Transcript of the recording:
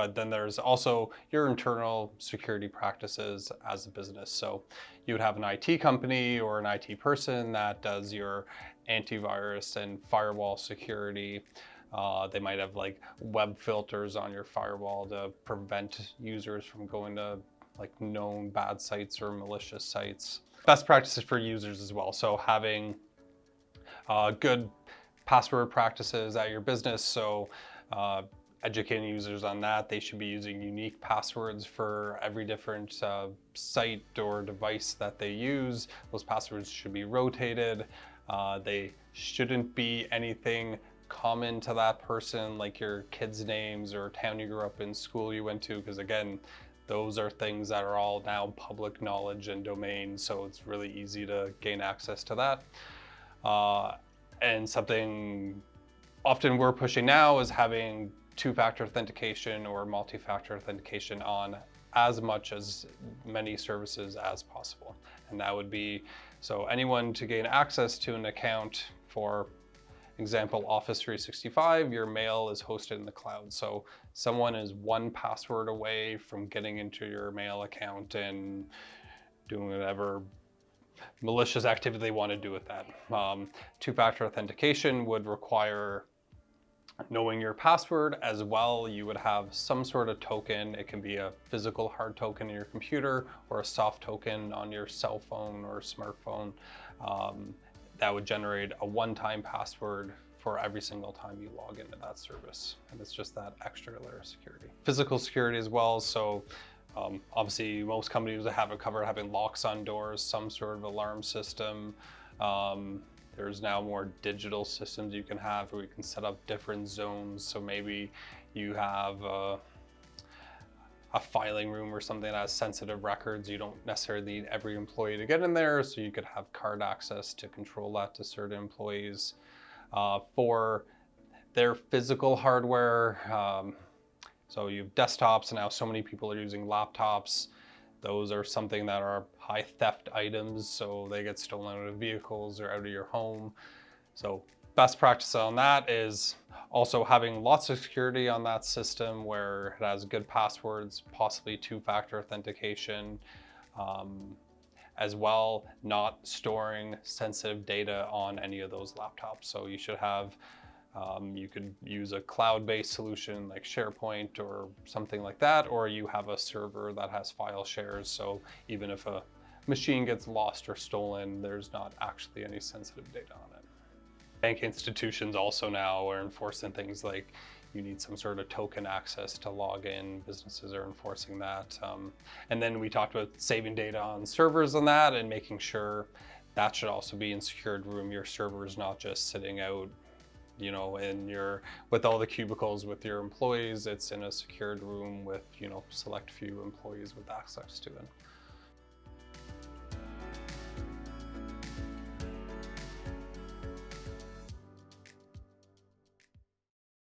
but then there's also your internal security practices as a business. So you would have an IT company or an IT person that does your antivirus and firewall security. They might have like web filters on your firewall to prevent users from going to like known bad sites or malicious sites. Best practices for users as well. So having good password practices at your business. So educating users on that. They should be using unique passwords for every different site or device that they use. Those passwords should be rotated. They shouldn't be anything common to that person, like your kids' names or town you grew up in, school you went to, because again, those are things that are all now public knowledge and domain, so it's really easy to gain access to that. And something often we're pushing now is having two-factor authentication or multi-factor authentication on as many services as possible. And that would be, so anyone to gain access to an account, for example, Office 365, your mail is hosted in the cloud. So someone is one password away from getting into your mail account and doing whatever malicious activity they want to do with that. Two-factor authentication would require knowing your password as well. You would have some sort of token. It can be a physical hard token in your computer or a soft token on your cell phone or smartphone. That would generate a one-time password for every single time you log into that service. And it's just that extra layer of security. Physical security as well. So obviously most companies have it covered, having locks on doors, some sort of alarm system. There's now more digital systems you can have where you can set up different zones. So maybe you have a filing room or something that has sensitive records. You don't necessarily need every employee to get in there, so you could have card access to control that to certain employees. For their physical hardware, so you have desktops, and now so many people are using laptops. Those are something that are high theft items, so they get stolen out of vehicles or out of your home. So best practice on that is also having lots of security on that system where it has good passwords, possibly two-factor authentication, as well, not storing sensitive data on any of those laptops. So you should have, you could use a cloud-based solution like SharePoint or something like that, or you have a server that has file shares. So even if a machine gets lost or stolen, there's not actually any sensitive data on it. Bank institutions also now are enforcing things like you need some sort of token access to log in. Businesses are enforcing that. And then we talked about saving data on servers on that and making sure that should also be in secured room. Your server is not just sitting out, you know, with all the cubicles with your employees. It's in a secured room with, you know, select few employees with access to it.